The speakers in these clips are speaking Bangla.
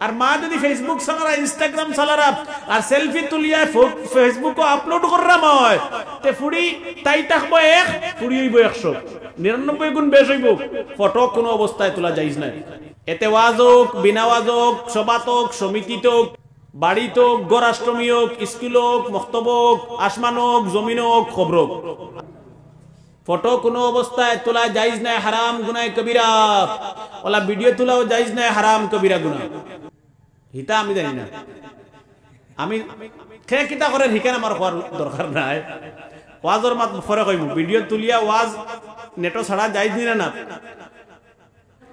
আর মা যদি ফেসবুক চালারা ইনস্টাগ্রাম চালারা আর সেলফি তুলিয়া ফেসবুকে আপলোড কররাম হয় তে ফুড়ি তাই থাকবো এক ফুড়ি হইব 100 99 গুণ বেশ হইব ফটো কোনো অবস্থায় তোলা যাইজ নাই এতে ওয়াজ হোক বিনা ওয়াজ হোক সভাত হোক সমিতিত হোক বাড়িত হোক গোরাষ্ট্রমী হোক স্কুল হোক মক্তব হোক আসমান হোক জমিন হোক খবর হোক ফটো কোনো অবস্থায় তোলা যাইজ নাই হারাম গুনাহ কবিরা ওলা ভিডিও তোলাও যাইজ নাই হারাম কবিরা গুনাহ হিতা আমি জানি না আমি কে কিতা করে হিকান আমার হওয়ার দরকার নাই ওয়াজর মাত ফরে কইব ভিডিও তুলিয়া ওয়াজ নেটো ছাড়া যাইজ নি না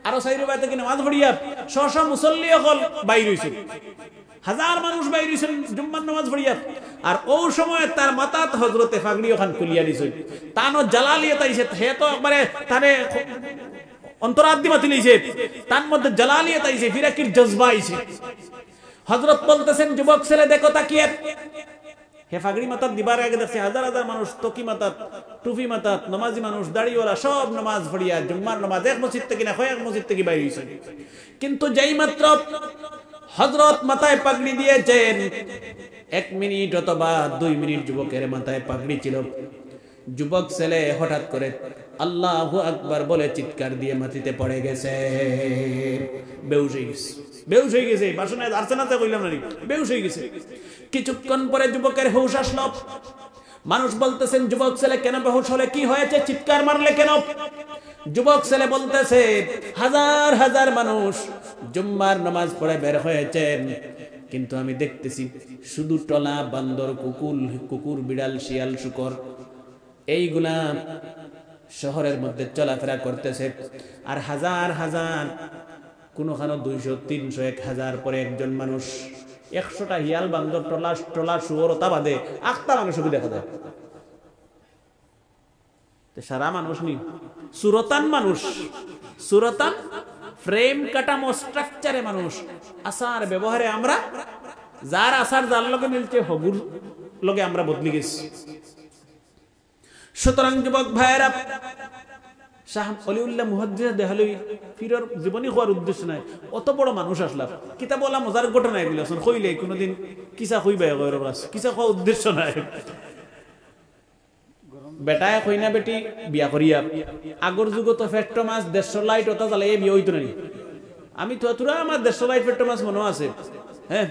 আরো সাইরে বাইতে কি নামাজ পড়িয়া শশ মুসল্লি হল বাইর হইছে হাজার মানুষ বাইর হইছেন জুম্মার নামাজ পড়িয়া আর ওই সময় তার মাথাত হযরতে ফাগড়ি ওখান খুলিয়া দিছে তানো জালালিয়ত আইছে হে তো একবারে তারে অন্তরাদ্দি মাতি লইছে তার মধ্যে জালালিয়ত আইছে ফিরাকির জজবা আইছে হযরত বলতেছেন যুবক ছেলে দেখো তাকিয়ে হে ফাগড়ি মাথাত দিবার আগে দেখছে হাজার হাজার মানুষ টকি মাথাত টুপি মাথাত নামাজি মানুষ দাড়িওয়ালা সব নামাজ পড়িয়া জুম্মার নামাজ এক মসজিদ থেকে না কয়েক মসজিদ থেকে বাইর হইছে কিন্তু যেই মাত্র হযরত মাথায় পাগড়ি দিয়েছেন 1 মিনিট অথবা 2 মিনিট যুবকের মাথায় পাগড়ি ছিল যুবক ছেলে হঠাৎ করে আল্লাহু আকবার বলে চিৎকার দিয়ে মাটিতে পড়ে গেছে বেহুশ হয়ে গেছে বাসনায় আর্চনাতে কইলাম না বেহুশ হয়ে গেছে কিছুক্ষণ পরে যুবকের হুঁশ আসলো মানুষ বলতেছেন যুবক ছেলে কেন বেহুশ হলে কি হয়েছে চিৎকার মারলে কেন যুবক ছেলে বলতেছে হাজার হাজার মানুষ জুম্মার নামাজ পড়ে বের হয়েছেন কিন্তু আমি দেখতেছি শুধু টলা বান্দর কুকুর বিড়াল শিয়াল শুকর এইগুলা শহরের মধ্যে চলাফেরা করতেছে আর হাজার হাজার কোনখানে 200 300 1000 পরে একজন মানুষ 100টা হিয়াল বান্দর টলা শুয়োরতা বাদে 8টা মানুষকে দেখা যায় সারা মানুষ নি সুরতান ফ্রেম কাটামো স্ট্রাকচারে মানুষ আসার ব্যবহারে আমরা যার আসার যার লগে মিলছে হগুর লগে আমরা বদলি গেছি সুতরাং যুবক ভাইয়েরা শাহ অলিউল্লাহ মুহাদ্দিস দেহলভী ফিরর জীবনী হওয়ার উদ্দেশ্য নাই অত বড় মানুষ আসলাম কিতাব বলা মজার ঘটনা এগুলো শুন কইলে কোনোদিন কিসা কইবা কিসা হওয়ার উদ্দেশ্য নাই বেটায় কইনা বেটি বিয়া করিয়া আগর যুগ তো ফেট্টো মাছ 150 লাইট ওটা জ্বালাই বিয়ে হইতো না আমি তো তোরা আমার 150 লাইট ফেট্টো মাছ মনে আছে হ্যাঁ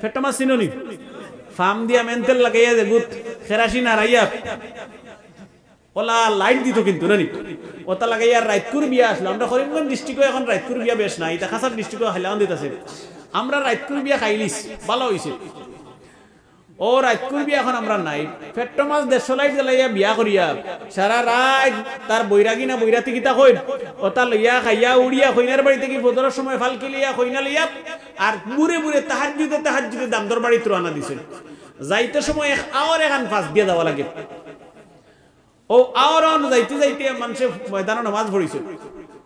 ফেট্টো মাছ চিনোনি ফার্ম দিয়া মেন্টেল লাগাইয়া দে গুত খেরাসিন হারাইয়া ওলা লাইট দিত কিন্তু নানি ওটা লাগাইয়া রাইতকুর বিয়া আসলো আমরা করিমগঞ্জ ডিস্ট্রিক্টে এখন রাইতকুর বিয়া বেশ নাই এটা খাসার ডিস্ট্রিক্টে হাইলাম দিতেছে আমরা রাইতকুর বিয়া খাইলিস ভালো হইছে ও রাইতকুর বিয়া এখন আমরা নাই ফেট্টো মাছ 150 লাইট জ্বালাইয়া বিয়া করিয়া সারা রাত তার বৈরাগী না বৈরাতি কিতা কইন ওটা লইয়া খাইয়া উড়িয়া কইনার বাড়ি থেকে ফজরের সময় ফালকি লিয়া কইনা লইয়া আর মুরে মুরে তাহাজ্জুদে দামদর বাড়ি রওনা দিছেন যাইতে সময় এক আওয়ার এখান পাস দিয়ে যাওয়া লাগে ও আওরান যাইতে মানুষে ময়দানে নামাজ পড়িছে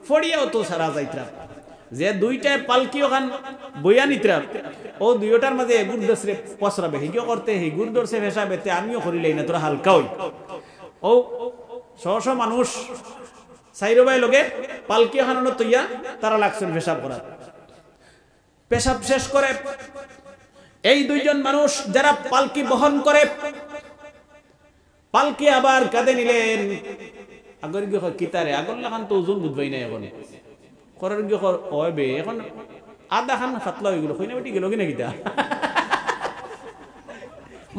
ফড়িয়াও তো সারা যাইতরা যে দুইটা পালকি ওখান বইয়া নিতরা ও দুইটার মাঝে এগুর দসরে পসরাবে হিগিও করতে হিগুর দরসে ভেসাবেতে আমিও করিলেই না তোরা হালকা হই ও শশ মানুষ সাইরো ভাই লগে পালকি ওখানে তৈয়া তারা লাগছেন পেশাব করা পেশাব শেষ করে এই দুইজন মানুষ যারা পালকি বহন করে পালকি আবার কাঁধে নিলেন আগর গিয়ে কিতারে আগর লাগান তো ওজন বুঝবাই নাই এখন করার গিয়ে হবে এখন আধা খান ফাতলা হয়ে গেল কইনা বেটি গেল কিনা কিতা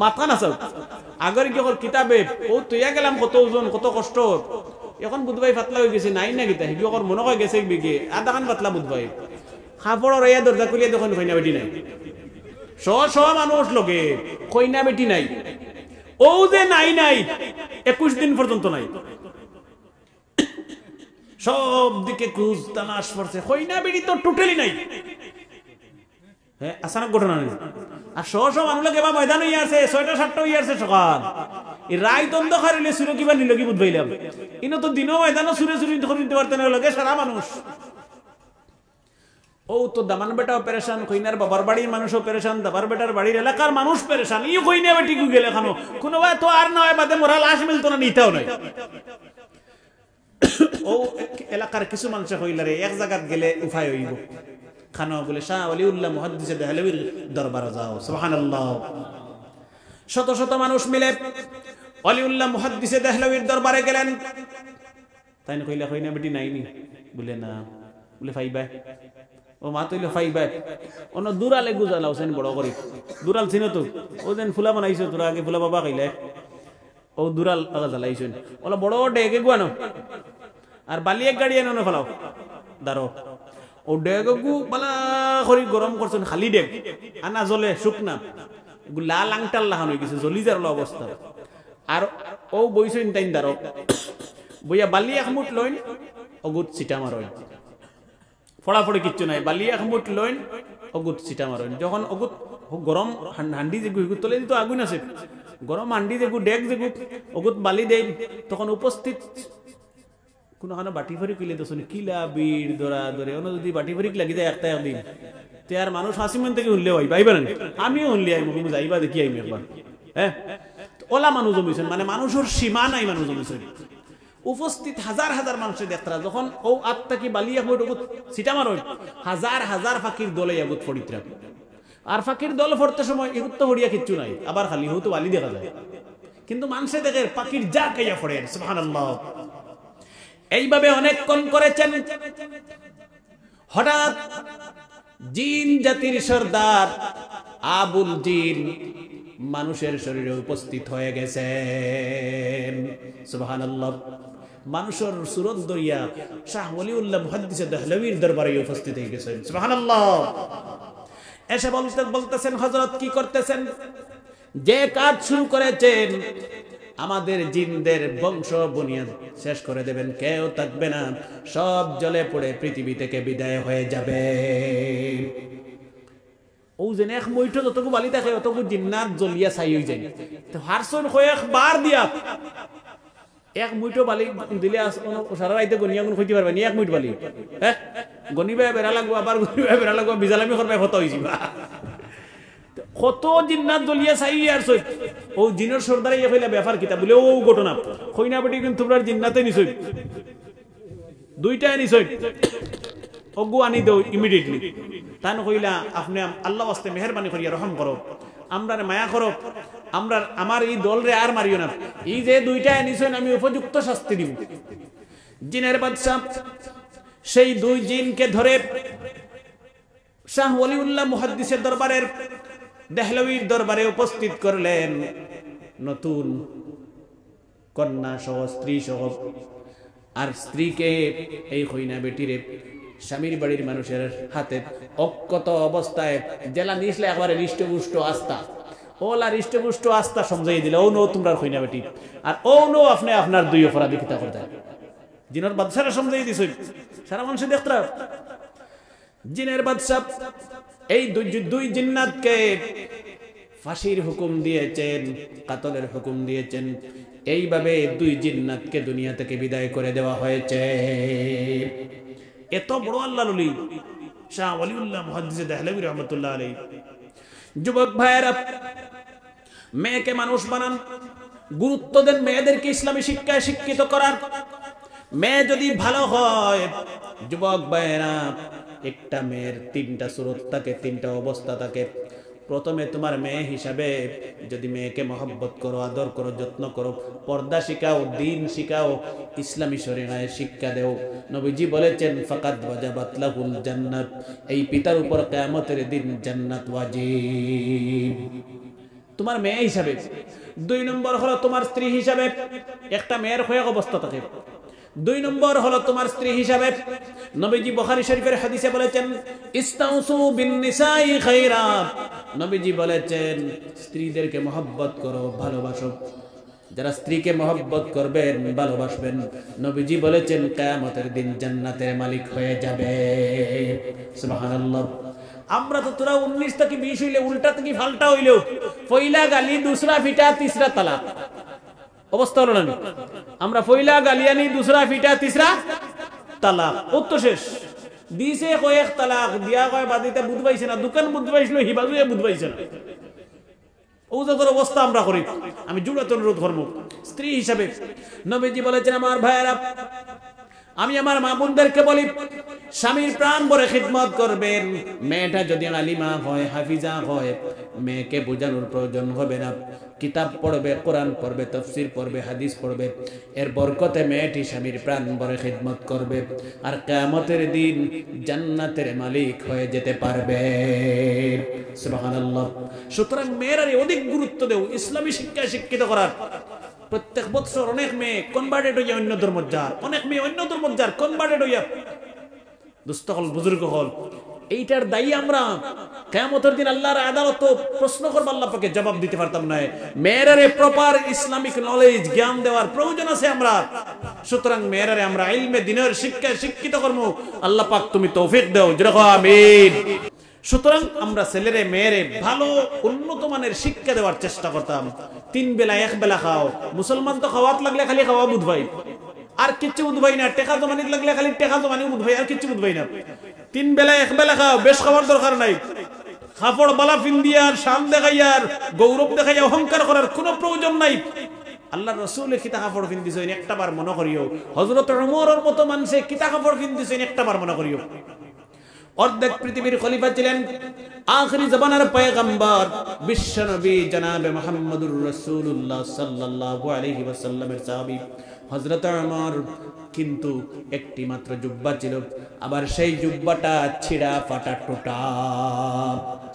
মাথা না সব আগর গিয়ে কিতাবে ও তুইয়া গেলাম কত ওজন কত কষ্ট এখন বুধবাই ফাতলা হয়ে গেছে নাই না কিতা হিগি ওর মনে হয় গেছে বিগে আধা খান ফাতলা বুধবাই খাপড়র এয়া দরজা খুলিয়া দেখুন কইনা বেটি নাই শ মানুষ লগে কইনা বেটি নাই ও যে নাই 21 দিন পর্যন্ত নাই সব দিকে খুঁজ তালাশ করছে কইনা বেটি তো টোটালি নাই হ্যাঁ আসানা ঘটনা নেই আর শ মানুষ লগে বা ময়দান হইয়া আছে 6টা 7টা হইয়া আছে সকাল এই রায় দ্বন্দ্ব খারিলে সুরে কিবা নিল কি বুঝবাইলাম ইনো তো দিনও ময়দানও সুরে নিতে পারতেন লগে সারা মানুষ ও তো দামান বেটা অপারেশন কইনার বাবার বাড়ির মানুষ অপারেশন দাবার বেটার বাড়ির এলাকার মানুষ পেরেশান ই কইনা বেটি গেলে এখানো কোনো ভাই তো আর নয় বাদে মোরা লাশ মিলতো না নিতেও নাই ও এলাকার কিছু মানুষ কইলারে এক জায়গাত গেলে উপায় হইব খানো বলে শাহ ওলিউল্লাহ মুহাদ্দিসে দেহলভীর দরবারে যাও। সুবহানাল্লাহ। শত শত মানুষ মিলে ওলিউল্লাহ মুহাদ্দিসে দেহলভীর দরবারে গেলেন। তাই না কইলা কইনা বেটি নাইনি বলে না বলে ফাইবা ও মা তৈল ফাইবা অন্য দুরালে গুজালাও সেন বড় করি দুরাল ছিল তো ও যেন ফুলা বানাইছো তোরা আগে ফুলা বাবা খাইলে ও দুরাল আগা জ্বালাইছেন ওলা বড় ডেকে গুয়ানো আর বালি এক গাড়ি এনে ফেলাও দাঁড়ো ও ডেগু বালা করি গরম করছেন খালি ডেগ আনা জ্বলে শুকনা লাল আংটাল লাহান হয়ে গেছে জ্বলি যার অবস্থা আর ও বইছেন তাইন দাঁড়ো বইয়া বালি এক মুঠ লইন অগুত চিটা মারইন ফড়াফড়ি কিচ্ছু নাই বালি এক মুঠ লইন অগুত চিটা মারইন যখন অগুত গরম হান্ডি যে গুগুত তোলে তো আগুন আছে গরম হান্ডি যে গু ডেক যে অগুত বালি দেন তখন উপস্থিত কোনখানে বাটি ফরি কিলে তো শুনি কিলা বীর দরা দরে অন্য যদি বাটি ফরি লাগি যায় একটা একদিন তে আর মানুষ হাসিমান থেকে উনলে হই ভাইবা না আমিও উনলে আইব কিন্তু যাইবা দেখি আইম একবার হ্যাঁ ওলা মানুষ জমিছেন মানে মানুষের সীমা নাই মানুষ জমিছেন উপস্থিত হাজার হাজার মানুষের দেখতরা যখন ও আত্মা কি বালিয়া হয়ে সিটা মারো হাজার হাজার ফাঁকির দলে এগুত ফড়িতরা আর ফাঁকির দল ফড়তে সময় এগুত তো হড়িয়া কিচ্ছু নাই আবার খালি হয়তো বালি দেখা যায় কিন্তু মানুষে দেখে পাখির যা কাইয়া ফড়ে সুবহানাল্লাহ। এইভাবে অনেকক্ষণ করেছেন হঠাৎ জিন জাতির সর্দার আবুল জিন মানুষের শরীরে উপস্থিত হয়ে গেছেন সুবহানাল্লাহ। মানুষের সুরত দরিয়া শাহ ওলিউল্লাহ মুহাদ্দিসে দেহলভীর দরবারে উপস্থিত হয়ে গেছেন সুবহানাল্লাহ। এসে বলতেছেন হযরত কি করতেছেন যে কাজ শুরু করেছেন আমাদের জিনদের বংশ বুনিয়াদ শেষ করে দেবেন কেউ থাকবে না সব জলে পড়ে পৃথিবী থেকে বিদায় হয়ে যাবে। ও যেন এক মইটো যতটুকু বালি থাকে অতটুকু জিন্নাত জ্বলিয়া ছাই হয়ে যায় তো হারসন কয়েকবার দিয়া এক মুইটো বালি দিলে সারা রাইতে গনিয়া গুণ খুঁজতে পারবে নি এক মুইট বালি হ্যাঁ গনিবা বেড়া লাগবো আবার গনিবা বেড়া লাগবো বিজালামি করবে হত হয়ে যাবা কত জিন্নাত জ্বলিয়া ছাই আর সই ও জিনের সর্দারে ইয়ে কইলা ব্যাপার কিতা বলে ও ঘটনা কইনা বেটি কিন্তু তোমরা জিন্নাতে নিছই দুইটা নিছই অগু আনি দেও ইমিডিয়েটলি তান কইলা আপনি আল্লাহ ওয়াস্তে মেহেরবানি করিয়া রহম করো আমরারে মায়া করো আমরা আমার এই দলরে আর মারিও না এই যে দুইটা নিছেন আমি উপযুক্ত শাস্তি দিব। জিনের বাদশা সেই দুই জিনকে ধরে শাহ ওলিউল্লাহ মুহাদ্দিসের দরবারের দেহলভীর দরবারে উপস্থিত করলেন নতুন কন্যা সহ স্ত্রী সহ আর স্ত্রীকে এই কইনা বেটিরে স্বামীর বাড়ির মানুষের হাতে অক্ষত অবস্থায় জেলা নিসলে একবারে হৃষ্টপুষ্ট আস্থা ওলা হৃষ্টপুষ্ট আস্থা সমঝাই দিলে ও নো তোমরা কইনা বেটি আর ও নো আপনি আপনার দুই অপরাধী কিতা করতে জিনের বাদশারা সমঝাই দিছ সারা মানুষ দেখতরা জিনের বাদশা এই দুই জিন্নাতকে ফাঁসির হুকুম দিয়েছেন কাতলের হুকুম দিয়েছেন এইভাবে দুই জিন্নাতকে দুনিয়া থেকে বিদায় করে দেওয়া হয়েছে। এত বড় আল্লাহর ওলি শাহ ওলিউল্লাহ মুহাদ্দিসে দেহলভী রাহমাতুল্লাহ আলাইহি। যুবক ভাইয়েরা মেয়েকে মানুষ বানান গুরুত্ব দেন মেয়েদেরকে ইসলামী শিক্ষায় শিক্ষিত করার। মেয়ে যদি ভালো হয় যুবক ভাইয়েরা একটা মেয়ের তিনটা সুরত থাকে তিনটা অবস্থা থাকে। প্রথমে তোমার মেয়ে হিসাবে যদি মেয়েকে মহব্বত করো আদর করো যত্ন করো পর্দা শিখাও দিন শিখাও ইসলামী শরীয়তে শিক্ষা দেও নবীজি বলেছেন ফাকাদ ওয়াজাবাত লাহুল জান্নাত এই পিতার উপর কিয়ামতের দিন জান্নাত ওয়াজিব তোমার মেয়ে হিসাবে। দুই নম্বর হলো তোমার স্ত্রী হিসাবে একটা মেয়ের কয়েক অবস্থা থাকে। দুই নম্বর হলো তোমার স্ত্রী হিসাবে নবীজি বুখারী শরীফের হাদিসে বলেছেন ইস্তাউসু বিন নিসাই খায়রা নবীজি বলেছেন স্ত্রীদেরকে মহব্বত করো ভালোবাসো। যারা স্ত্রীকে মহব্বত করবেন ভালোবাসবেন নবীজি বলেছেন কিয়ামতের দিন জান্নাতের মালিক হয়ে যাবে। সুবহানাল্লাহ। আমরা তো তোরা 19 থেকে 20 হইলে উল্টা থেকে ফাল্টা হইলেও পয়লা গালি দুসরা ফিটা তিসরা তালাক অবস্থা হলো না। আমরা পয়লা গালিয়ানি দুসরা ফিটা তিসরা তালাক উত্তর শেষ দিছে কয়েক তালাক দিয়া কয় বাদিতে বুঝ পাইছে না দোকান বুঝ পাইছিল হিবাজুয়ে বুঝ পাইছে না ও যত অবস্থা আমরা করি। আমি জুড়াত অনুরোধ করবো স্ত্রী হিসাবে নবীজি বলেছেন আমার ভাইয়েরা আমি আমার মা বোনদেরকে বলি স্বামীর প্রাণ ভরে খিদমত করবেন। মেয়েটা যদি আলিমা হয়, হাফিজা হয়, মেয়েকে বোঝানোর প্রয়োজন হবে না। কিতাব পড়বে, কোরআন পড়বে, তাফসীর পড়বে, হাদিস পড়বে, এর বরকতে মেয়েটি স্বামীর প্রাণ ভরে খিদমত করবে আর কিয়ামতের দিন জান্নাতের মালিক হয়ে যেতে পারবে। সুবহানাল্লাহ। সুতরাং মেয়েরা অধিক গুরুত্ব দেও ইসলামী শিক্ষায় শিক্ষিত করার। প্রত্যেক বছর অনেক মেয়ে কনভার্টেড হইয়া অন্য ধর্ম যার, অনেক মেয়ে অন্য ধর্ম যার কনভার্টেড হইয়া। দুস্থ হল, বুজুর্গ হল, এইটার দায়ী আমরা। কিয়ামতের দিন আল্লাহর আদালত প্রশ্ন করব, আল্লাহ পাকে জবাব দিতে পারতাম না। মেয়েরারে প্রপার ইসলামিক নলেজ জ্ঞান দেওয়ার প্রয়োজন আছে আমরা। সুতরাং মেয়েরারে আমরা ইলমে দ্বীনের শিক্ষায় শিক্ষিত করব। আল্লাহ পাক তুমি তৌফিক দাও, যেরকম আমিন। সুতরাং আমরা ছেলেরে মেয়েরে ভালো উন্নত মানের শিক্ষা দেওয়ার চেষ্টা করতাম। 3 বেলা 1 বেলা খাও। মুসলমান তো খাওয়াত লাগলে খালি খাওয়া বুধ ভাই, আর কিচ্ছু বুধ ভাই না। টেকা জমানিত লাগলে খালি টেকা জমানি বুধ ভাই, আর কিচ্ছু বুধ ভাই না। 3 বেলা 1 বেলা খাও, বেশ খাওয়ার দরকার নাই। কাপড় বালা ফিন্দিয়ার, শান দেখাইয়ার, গৌরব দেখাইয়া অহংকার করার কোনো প্রয়োজন নাই। আল্লাহ রসুল কিতা কাপড় ফিন্দিছেন একটা বার মনে করিও। হযরত ওমরের মতো মানুষে কিতা কাপড় ফিন্দিছেন একটা বার মনে করিও। অর্ধেক পৃথিবীর খলিফা ছিলেন, আখিরি জামানার পয়গম্বর বিশ্বনবী জনাবে মুহাম্মদুর রাসূলুল্লাহ সাল্লাল্লাহু আলাইহি ওয়াসাল্লামের সাহাবী হযরত ওমর। কিন্তু একটি মাত্র জুব্বা ছিল, আবার সেই জুব্বাটা ছিঁড়া ফাটা টোটা।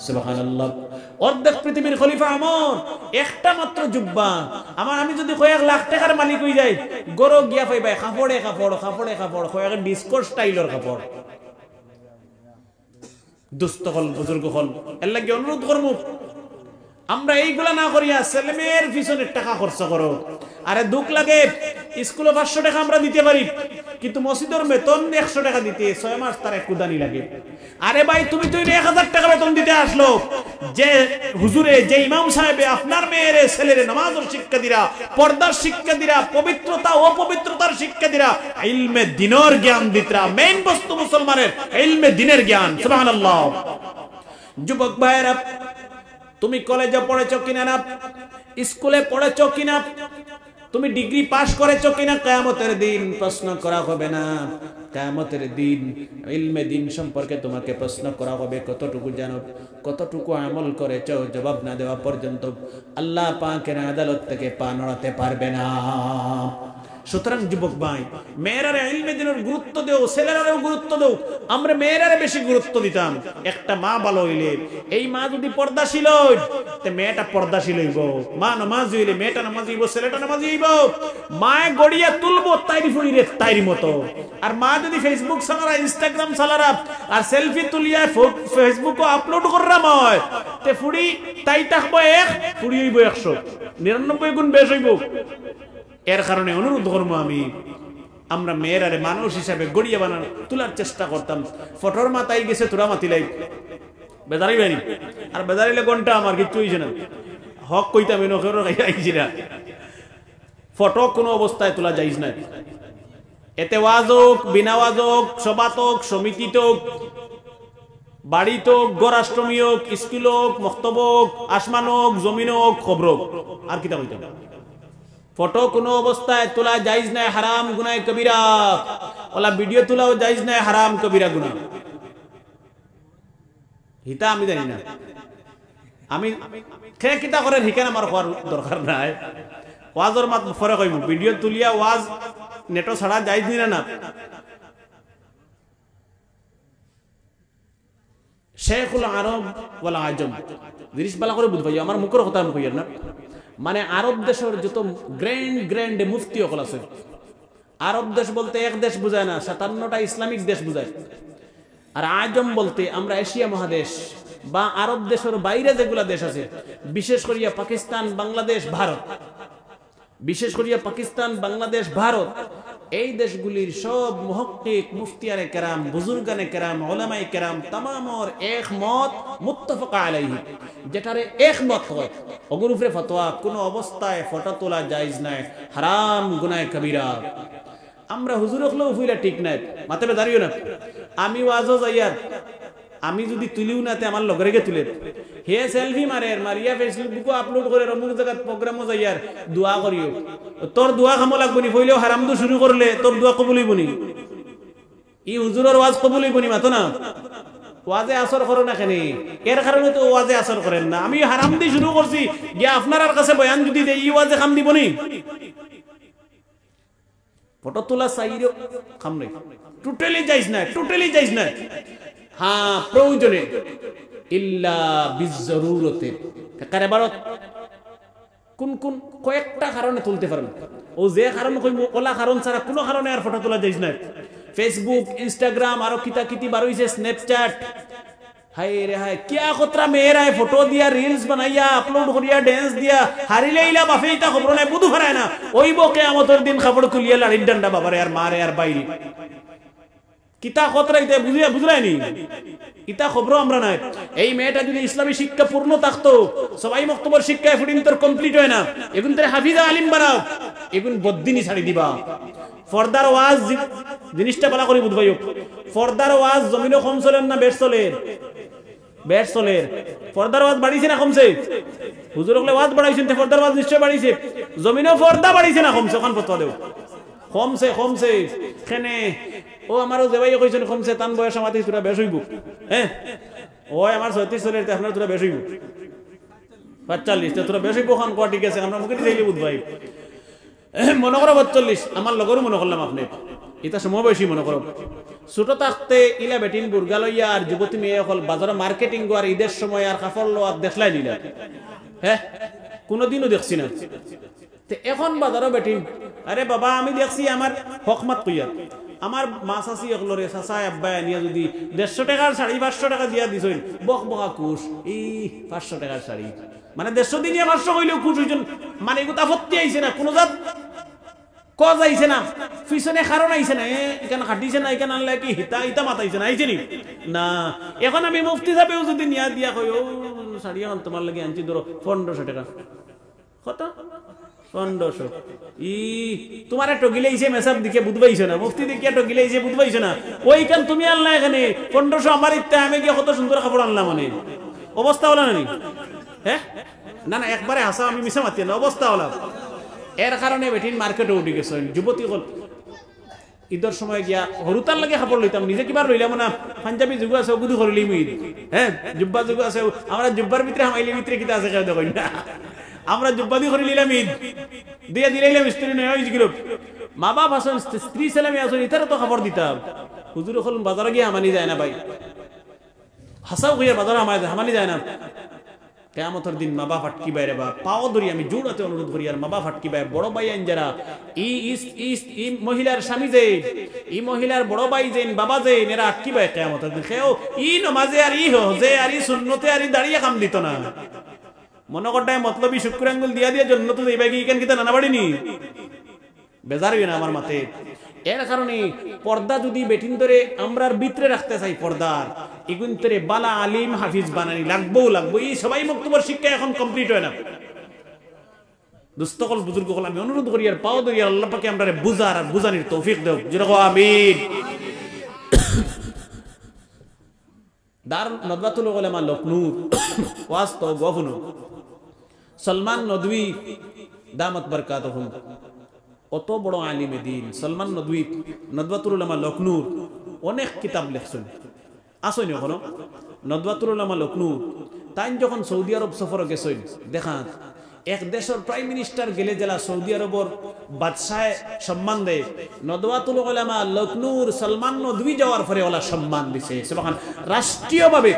সুবহানাল্লাহ। অর্ধেক পৃথিবীর খলিফা ওমর, একটা মাত্র জুব্বা। আমি যদি কয়েক লাখ টাকার মালিক হই যাই, গরো গিয়া পাইবা কাপড়ে কাপড়, কাপড়ে কাপড়, কয়েক ডিসকো স্টাইলের কাপড়। দুস্থ হল, বুজুর্গ হল, এর লাগে অনুরোধ করবো আমরা এইগুলা না করিয়া ছেলে মেয়ের পিছনে টাকা খরচ করো। আরে দুঃখ লাগে, স্কুলে 500 টাকা আমরা দিতে পারি, কিন্তু মসজিদের বেতন 100 টাকা দিতে 6 মাস তার কুদানি লাগে। আরে ভাই, তুমি তো 1000 টাকা বেতন দিতে আসলো, যে হুজুরে, যে ইমাম সাহেবে আপনার মেয়েরে ছেলেরে নামাজের শিক্ষা দিরা, পর্দার শিক্ষা দিরা, পবিত্রতা অপবিত্রতার শিক্ষা দিরা, ইলমে দ্বীনের জ্ঞান দিতরা। মেইন বস্তু মুসলমানের ইলমে দ্বীনের জ্ঞান। সুবহানাল্লাহ। যুবক ভাইরা, তুমি কলেজে পড়েছো কিনা না, স্কুলে পড়েছো কিনা, তুমি ডিগ্রি পাস করেছো কিনা, কিয়ামতের দিন প্রশ্ন করা হবে না। কিয়ামতের দিন ইলমে দ্বীন সম্পর্কে তোমাকে প্রশ্ন করা হবে। কতটুকু জানো, কতটুকু আমল করেছো, জবাব না দেওয়া পর্যন্ত আল্লাহ পাকের আদালত থেকে পা নড়াতে পারবে না। সুতরাং যুবক ভাই, মেয়েরারে ইলমে দ্বীনের গুরুত্ব দেও, ছেলেরারেও গুরুত্ব দেও। আমরা মেয়েরারে বেশি গুরুত্ব দিতাম। একটা মা ভালো হইলে, এই মা যদি পর্দাশীল হই, তে মেয়েটা পর্দাশীল হইব। মা নামাজ হইলে মেয়েটা নামাজ হইব, ছেলেটা নামাজ হইব। মায়ে গড়িয়া তুলবো তাইরি ফুড়িরে তাইরি মতো। আর মা যদি ফেসবুক চালারা, ইনস্টাগ্রাম চালারা, আর সেলফি তুলিয়া ফেসবুকে আপলোড কররাম হয়, তে ফুড়ি তাই থাকবো 1, ফুড়ি হইব 100, 99 গুণ বেশ হইব। এর কারণে অনুরোধ করবো আমরা মেয়েরারে মানুষ হিসাবে গড়িয়ে বানানো তোলার চেষ্টা করতাম। ফটোর মাথায় গেছে তোরা মাতিলাই বেদারি বানি, আর বেদারিলে ঘন্টা আমার কিচ্ছু হয়েছে না। হক কইতাম আইছি না। ফটো কোনো অবস্থায় তোলা যাইজ না। এতে ওয়াজ হোক, বিনা ওয়াজ হোক, সভাত হোক, সমিতিত হোক, বাড়িত হোক, গড়াষ্টমী হোক, স্কুল হোক, মক্তব হোক, আসমান হোক, জমিন হোক, খবর হোক, আর কিতা কইতাম ফটো কোনো অবস্থায় তোলা জায়েজ নাই, হারাম গুনাহ কবিরা। ওলা ভিডিও তোলাও জায়েজ নাই, হারাম কবিরা গুনাহ। হিতা আমি জানি না, আমি কে কিতা করেন হিকেন আমার হওয়ার দরকার নাই। ওয়াজর মাত ফরে কইব, ভিডিও তুলিয়া ওয়াজ নেটো ছাড়া জায়েজ নি না। শেখুল আরব ওয়াল আজম জিনিস বালা করে বুঝবাই, আমার মুখের কথা আমি কইয়ার না। মানে আরব দেশের যত গ্র্যান্ড মুফতি অকল আছে। আরব দেশ বলতে এক দেশ বুঝায় না, 57টা ইসলামিক দেশ বুঝায়। আর আজম বলতে আমরা এশিয়া মহাদেশ বা আরব দেশের বাইরে যেগুলা দেশ আছে, বিশেষ করিয়া পাকিস্তান, বাংলাদেশ, ভারত, বিশেষ করিয়া পাকিস্তান, বাংলাদেশ, ভারত, এই দেশগুলির সব মুহাক্কিক, মুফতিয়ানে কেরাম, বুজুর্গানে কেরাম, উলামায়ে কেরাম তামামর একমত, মুত্তাফাক আলাইহি, যেটারে একমত হয় ওগুর উপরে ফতোয়া, কোন অবস্থায় ফটো তোলা জায়েজ নাই, হারাম গুনাহ কবিরা। আমরা হুজুর হলেও ফুইলা ঠিক নাই, মাথাবে দাঁড়িও না। আমি ওয়াজও যাইয়ার, আমি যদি তুলিও না তে আমার লগরে গে তুলে, হে সেলফি মারিয়া ফেসবুকে আপলোড করে, অমুক জায়গাত প্রোগ্রামও যাইয়ার, দোয়া করিও। তোর দোয়া খামো লাগবো নি, হইলেও হারাম দো শুরু করলে তোর দোয়া কবুল হইব নি? ই হুজুরের ওয়াজ কবুল হইব নি মাতো না ওয়াজে আসর করো না কেন এর কারণে তো ওয়াজে আসর করেন না আমি হারাম দিয়ে শুরু করছি গিয়া আপনার কাছে বয়ান যদি দেই ই ওয়াজে কাম দিব নি ফটো তোলা চাইরো কাম নাই টোটালি যাইস না হ্যাঁ প্রয়োজনে ইল্লা বিজরুরতে কারে বারত কোন কয়েকটা কারণে তুলতে পারেন ও যে কারণ কইমু ওলা কারণ ছাড়া কোনো কারণে আর ফটো তোলা যাইস না ফেসবুক ইনস্টাগ্রাম আরো কিতা বার হইছে স্ন্যাপচ্যাট হাই রে হাই কিয়া কতরা মেয়েরা ফটো দিয়া রিলস বানাইয়া আপলোড করিয়া ড্যান্স দিয়া হারিলে ইলা বাফে ইতা খবর নাই বুধু ফরায় না ওইব কিয়ামতের দিন কাপড় খুলিয়া লাড়ির ডান্ডা বাবারে আর মারে আর বাইরে কিতা কতরা ইতা বুঝলাইনি ইতা খবর আমরা নাই এই মেয়েটা যদি ইসলামী শিক্ষা পূর্ণ থাকতো সবাই মক্তবর শিক্ষায় ফুডিং তোর কমপ্লিট হয় না এখন তোর হাফিজা আলিম বানাও এখন বদ্দিনী ছাড়ি দিবা ফর্দার ওয়াজ জিনিসটা বলা করি বুঝবাই ফর্দার ওয়াজ জমিনও কম চলেন না বেশ চলের ফর্দার ওয়াজ বাড়িছে না কমছে হুজুর হলে ওয়াজ বাড়াইছেন ফর্দার ওয়াজ নিশ্চয় বাড়িছে জমিনও ফর্দা বাড়িছে না কমছে ওখান ফতোয়া দেও কমছে কেনে ও আমারও দেবাই কইছেন কমছে তান বয়স আমাদের তোরা বেশ হইব হ্যাঁ ওই আমার 36 চলের আপনার তোরা বেশ হইব 45 তোরা বেশ হইব খান কোয়া ঠিক আছে আমরা মুখে দিলে বুঝবাই মনে করো 42 আমার লগরও মনে করলাম আপনি এটা সময় বেশি মনে করো ছোট থাকতে ইলা বেটিন বুর্গা লইয়া আর যুবতী মেয়ে হল বাজারে মার্কেটিং আর ঈদের সময় আর কাপড় লো আর দেখলাই নিলা হ্যাঁ কোনোদিনও দেখছি না এখন বাজারও বেটিন আরে বাবা আমি দেখছি আমার হকমাত কইয়া আমার মাছ আসি এগুলোরে চাচা আব্বাই আনিয়া যদি 150 টাকার শাড়ি 500 টাকা দিয়া দিছইন বকা কুশ 500 টাকার শাড়ি মানে 150 দিনিয়া 500 কইলেও কুশ হইছেন মানে এগুলো আপত্তি আইছে না কোন জাত কজ আইছে না পিছনে কারণ আইছে না এখানে হাঁটিছে না এখানে আনলে কি ইতা মাতাইছে না আইছে নি না এখন আমি মুফতি সাহেবেও যদি নিয়া দিয়া কই ও শাড়ি এখন তোমার লাগে আনছি ধরো 1500 টাকা কত 1500 তোমার টগিলেইছে মেসাব দিকে বুঝবাইছো না মুফতি দিকে টগিলেইছে বুঝবাইছো না ওইখান তুমি আনলা এখানে 1500 আমার ইত্যা আমি গিয়ে কত সুন্দর কাপড় আনলাম মানে অবস্থা হলো না নি হ্যাঁ না একবারে হাসা আমি মিছা মাতি না অবস্থা হলো এর কারণে বেটিন মার্কেটে উঠে গেছে যুবতী হল ঈদের সময় গিয়া হরুতার লাগে কাপড় লইতাম নিজে কিবার লইলাম না পাঞ্জাবি যুগ আছে বুধু করলি ঈদ হ্যাঁ জুব্বা যুগ আছে আমরা জুব্বার ভিতরে হামাইলি ভিতরে কিতা আছে কেউ দেখুন না আমরা জুব্বা দিয়ে করে নিলাম ঈদ দিয়ে দিলাইলাম স্ত্রী নয় হয়েছিল মা বাপ আসেন স্ত্রী ছেলে মেয়ে আসেন ইতারও তো খবর দিতাম হুজুর হল বাজারে গিয়ে হামানি যায় না ভাই হাসাও গিয়ে বাজারে হামানি যায় না কিয়ামতের দিন মা বাপ আটকি বাইরে বা পাও ধরি আমি জোড়াতে অনুরোধ করি আর মা বাপ আটকি বাইরে বড় ভাই আইন যারা ই মহিলার স্বামী যে ই মহিলার বড় ভাই যেন বাবা যে এরা আটকি বাইরে কিয়ামতের দিন খেও ই নমাজে আর ই হজে আর ই সুন্নতে আর ই দাঁড়িয়ে কাম দিত না মনে করটাই মতলবী শুক্র আঙ্গুল দিয়া দিয়ে জন্য তো এই ব্যাগে ইকেন কিতা নানা বাড়িনি বেজার হই না আমার মাথে এর কারণে পর্দা যদি বেটিন ধরে আমরার ভিতরে রাখতে চাই পর্দার এগুন ধরে বালা আলিম হাফিজ বানানি লাগবো এই সবাই মুক্তবর শিক্ষা এখন কমপ্লিট হয় না দুস্তকল বুজুর্গ হল আমি অনুরোধ করি আর পাও ধরি আল্লাহ পাকে আমরা বুঝার আর বুঝানির তৌফিক দেও যেরকম আমিন দার নদওয়াতুল উলামা লখনৌ ওয়াস্তো গভর্নর সলমান নদভী দামত বরকাতুহুম অত বড় আলিমে দ্বীন সলমান নদভী নদওয়াতুল উলামা লখনৌ অনেক কিতাব লিখছেন আসেন ওখানে নদওয়াতুল উলামা লখনৌ তাই যখন সৌদি আরব সফরে গেছেন দেখা এক দেশের প্রাইম মিনিস্টার গেলে জেলা সৌদি আরবর বাদশাহ সম্মান দেয় নদওয়াতুল উলামা লখনৌর সলমান নদভী যাওয়ার পরে ওলা সম্মান দিছে সুবহান রাষ্ট্রীয়ভাবে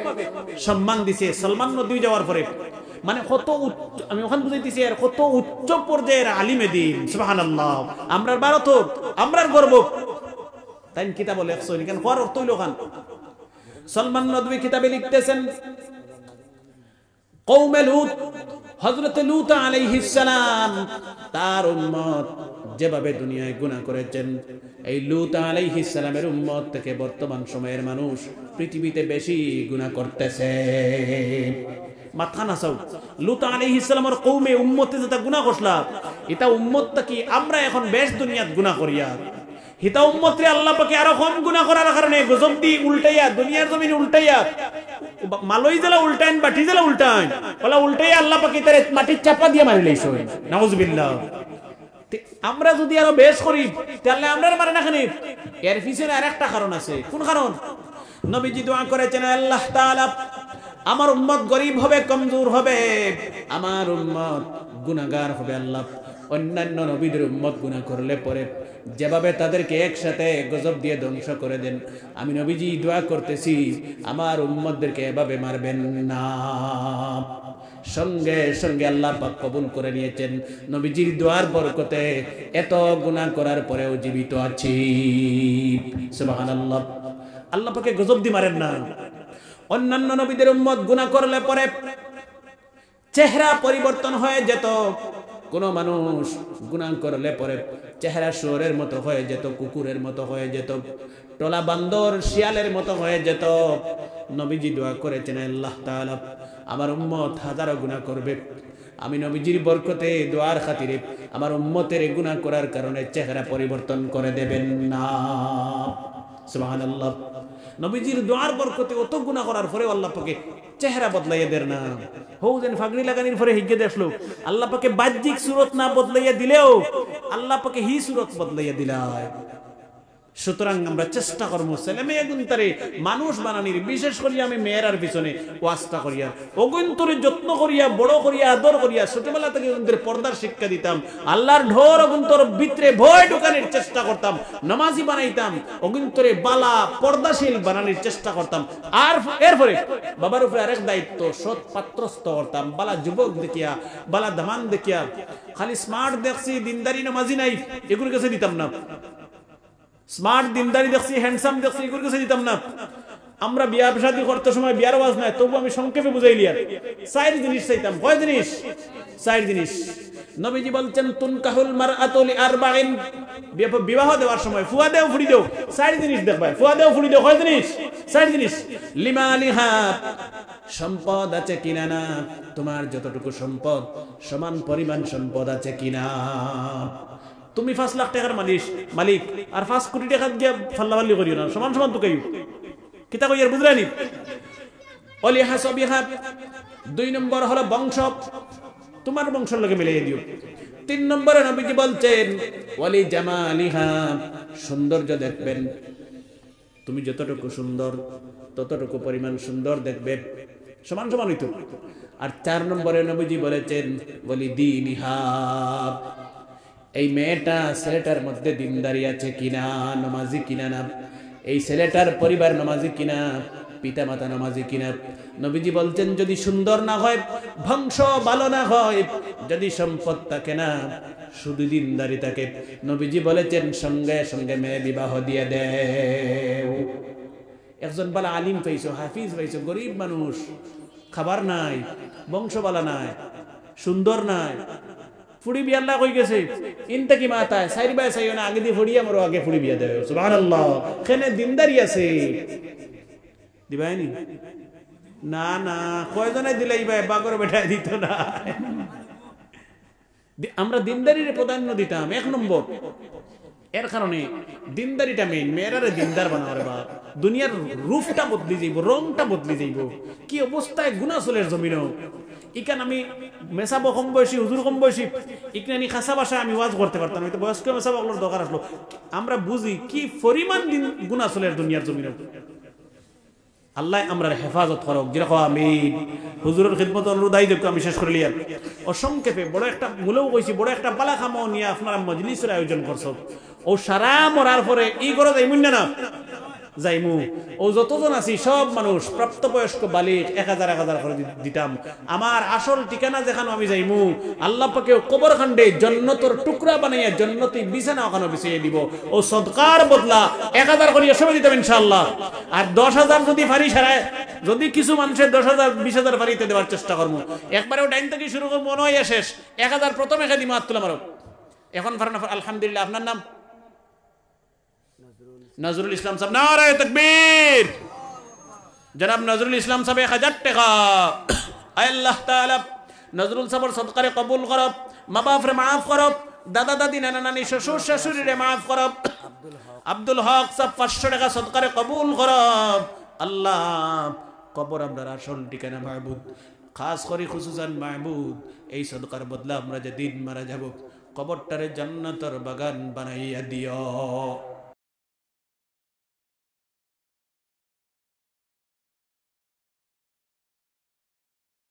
সম্মান দিছে সলমান নদভী যাওয়ার পরে মানে কত আমি ওখান বুঝাইতেছি আর কত উচ্চ পর্যায়ের আলিমে দ্বীন সুবহানাল্লাহ আমরার ভারত আমরার গর্ব তাই কিতাব লেখছেন কেন কোয়ার অর্থ হইল ওখান সলমান নদভী কিতাবে লিখতেছেন কওমে লূত হযরত লূত আলাইহিস সালাম তার উম্মত যেভাবে দুনিয়ায় গুনাহ করেছেন এই লূত আলাইহিস সালামের উম্মত থেকে বর্তমান সময়ের মানুষ পৃথিবীতে বেশি গুনাহ করতেছে মাথা নাসাও লূত আলাইহিস সালামের কওমে উম্মতে যেটা গুনাহ করলা এটা উম্মতটা কি আমরা এখন বেশ দুনিয়াত গুনাহ করিয়া হিতা উম্মতরে আল্লাহ পাকে আরো কম গুনাহ করার কারণে গজব দি উল্টাইয়া দুনিয়ার জমিন উল্টাইয়া মালই জেলা উল্টাইন বাটি জেলা উল্টাইন ওলা উল্টাইয়া আল্লাহ পাকে তারে মাটির চাপা দিয়ে মারি লাইছো নাউজুবিল্লাহ আমরা যদি আরো বেশ করি তাহলে আমরা মারে না খানি। এর পিছনে আরেকটা কারণ আছে। কোন কারণ? নবীজি দোয়া করেছেন, আল্লাহ তাআলা আমার উম্মত গরিব হবে, কমজোর হবে, আমার উম্মত গুনাহগার হবে। আল্লাহ অন্যান্য নবীদের উম্মত গুনাহ করলে পরে যেভাবে তাদেরকে একসাথে গজব দিয়ে ধ্বংস করে দেন, আমি নবীজি দোয়া করতেছি আমার উম্মতদেরকে এভাবে মারবেন না। সঙ্গে সঙ্গে আল্লাহ পাক কবুল করে নিয়েছেন। নবীজির দোয়ার বরকতে এত গুনাহ করার পরেও জীবিত আছি। সুবহানাল্লাহ। আল্লাহ পাকে গজব দিয়ে মারেন না। অন্যান্য নবীদের উম্মত গুনাহ করলে পরে চেহারা পরিবর্তন হয়ে যেত। কোন মানুষ গুনাহ করলে পরে চেহারা শুয়োরের মতো হয়ে যেত, কুকুরের মতো হয়ে যেত, টলা বান্দর শিয়ালের মতো হয়ে যেত। নবীজি দোয়া করেছেন, আল্লাহ তাআলা আমার উম্মত হাজারো গুনাহ করবে, আমি নবীজির বরকতে দোয়ার খাতিরে আমার উম্মতের গুনাহ করার কারণে চেহারা পরিবর্তন করে দেবেন না। সুবহানাল্লাহ। নবীজির দোয়ার বরকতে অত গুনাহ করার পরে আল্লাহ পাকে চেহারা বদলাইয়া দেন না। হৌদেন ফাগড়ি লাগানির পরে হিগে দেখলো আল্লাহ পাকে বাহ্যিক সুরত না বদলাইয়া দিলেও আল্লাহ পাকে হি সুরত বদলাইয়া দিলায়। সুতরাং আমরা চেষ্টা করবো ছেলে মেয়ে গুনতারে মানুষ বানানির, বিশেষ করিয়া আমি মেয়েরার পিছনে ওয়াস্তা করিয়া অগুন্তরে যত্ন করিয়া বড় করিয়া আদর করিয়া ছোটবেলা থেকে ওদের পর্দার শিক্ষা দিতাম, আল্লাহর ঢোর অগুন্তর ভিতরে ভয় ঢুকানোর চেষ্টা করতাম, নামাজি বানাইতাম, অগুন্তরে বালা পর্দাশীল বানানোর চেষ্টা করতাম। আর এরপরে বাবার উপরে আরেক দায়িত্ব, সৎ পাত্রস্থ করতাম। বালা যুবক দেখিয়া, বালা দামান দেখিয়া, খালি স্মার্ট দেখছি দিনদারি নামাজি নাই এগুলোর কাছে দিতাম না। স্মার্ট দিনদারি দেখছি, হ্যান্ডসাম দেখছি, এগুলোর কাছে দিতাম না। আমরা বিয়া শাদী করতে সময় বিয়ার আওয়াজ নাই, তবু আমি সংক্ষেপে বুঝাইলি আর 4 জিনিস চাইতাম। কয় জিনিস? 4 জিনিস। নবীজি বলছেন তুনকাহুল মারআতু লিআরবাইন, বিবাহ দেওয়ার সময় ফুয়া দেও ফুড়ি দেও 4 জিনিস দেখবা, ফুয়া দেও ফুড়ি দেও। কয় জিনিস? 4 জিনিস। লিমালিহা, সম্পদ আছে কিনা না, তোমার যতটুকু সম্পদ সমান পরিমাণ সম্পদ আছে কিনা। তুমি 5 লাখ টাকার মালিক আর 5 কোটি টাকা দিয়ে ফাল্লাফাল্লি করিও না, সমান সমান তো কাইও কিতা কইয়ার বুঝলানি। অলি হাসবিহা, 2 নম্বর হলো বংশ, তোমার বংশের লগে মিলিয়ে দিও। 3 নম্বরে নবীজি বলছেন ওয়ালি জামালিহা, সৌন্দর্য দেখবেন, তুমি যতটুকু সুন্দর ততটুকু পরিমাণ সুন্দর দেখবে, সমান সমান হইতো। আর 4 নম্বরে নবীজি বলেছেন ওয়ালি দীনিহা, এই মেয়েটা ছেলেটার মধ্যে দিনদারি আছে কিনা, নামাজি কিনা না, এই ছেলেটার পরিবার নামাজি কিনা, পিতা মাতা নামাজি কিনা। নবীজি বলছেন যদি সুন্দর না হয়, বংশ ভালো না হয়, যদি সম্পদ থাকে না, শুধু দিনদারি থাকে, নবীজি বলেছেন সঙ্গে সঙ্গে মেয়ে বিবাহ দিয়ে দেও। একজন বালা আলিম পাইছো, হাফিজ পাইছো, গরিব মানুষ, খাবার নাই, বংশ বালা নাই, সুন্দর নাই, ফুড়ি বিয়া আল্লাহ কই গেছে ইনতা কি মাতা সাইর বাই সাইও না, আগে দি ফুড়ি আমারও আগে ফুড়ি বিয়া দেও। সুবহানাল্লাহ। কেনে দিনদারি আছে দিবাইনি না না, কয়জনে দিলাই ভাই বাগর বেটায় দিত না। আমরা দিনদারির প্রাধান্য দিতাম 1 নম্বর। এর কারণে দিনদারিটা মেইন। মেয়েরারে দিনদার বানাওয়ারে বা দুনিয়ার রূপটা বদলি যাইব, রংটা বদলি যাইব। কি অবস্থায় গুনাহ চলের জমিনও। ইকান আমি মেসাবো কম বয়সী, হুজুর কম বয়সী, ইকনানি খাসা ভাষায় আমি ওয়াজ করতে পারতাম, হয়তো বয়স্ক মেসাবগুলোর দরকার আসলো। আমরা বুঝি কি পরিমাণ গুনাহ চলের দুনিয়ার জমিনও। আল্লাহ আমরা হেফাজত করক, যেরকম আমি হুজুরের খিদমত অনুরোধাই দেখো। আমি শেষ করে লিয়ার অসংক্ষেপে বড় একটা মূলেও কইছি, বড় একটা বালা খামো নিয়ে আপনারা মজলিসের আয়োজন করছো। ও সারা মরার পরে এই করে যাইমুন না যাইমু। ও যতজন আছি সব মানুষ প্রাপ্তবয়স্ক বালিক 1000 করে দিতাম। আমার আসল ঠিকানা যেখানে আমি যাইমু, আল্লাহ পাকে কবর খান্ডে জন্নতর টুকরা বানাইয়া জন্নতি বিছানা ওখানে বিছিয়ে দিব। ও সদকার বদলা 1000 করিয়া সবাই দিতাম ইনশাআল্লাহ। আর 10,000 যদি ফারি সারায়, যদি কিছু মানুষের 10,000 20,000 ফারিতে দেওয়ার চেষ্টা করবো। একবারেও ডাইন থেকে শুরু করবো, মনে হয় শেষ 1000 প্রথমে খেয়ে দিম আত্মুল আমারও। এখন ফারান আলহামদুলিল্লাহ। আপনার নাম? নজরুল ইসলাম সাহেব। নারায়ে তাকবীর। জনাব নজরুল ইসলাম সাহেব 1000 টাকা। আল্লাহ তাআলা নজরুল সাহেবের সদকারে কবুল করব, মা বাপরে মাফ করব, দাদা দাদি নানা নানি শ্বশুর শাশুড়িরে মাফ করব। আব্দুল হক সাহেব 500 টাকা সদকারে কবুল করব। আল্লাহ কবর আপনার আসল ঠিকানা মাহবুদ, খাস করে খুসুসান মাহবুদ, এই সদকার বদলা আমরা যে দিন মারা যাব কবরটারে জান্নাতের বাগান বানাইয়া দিও।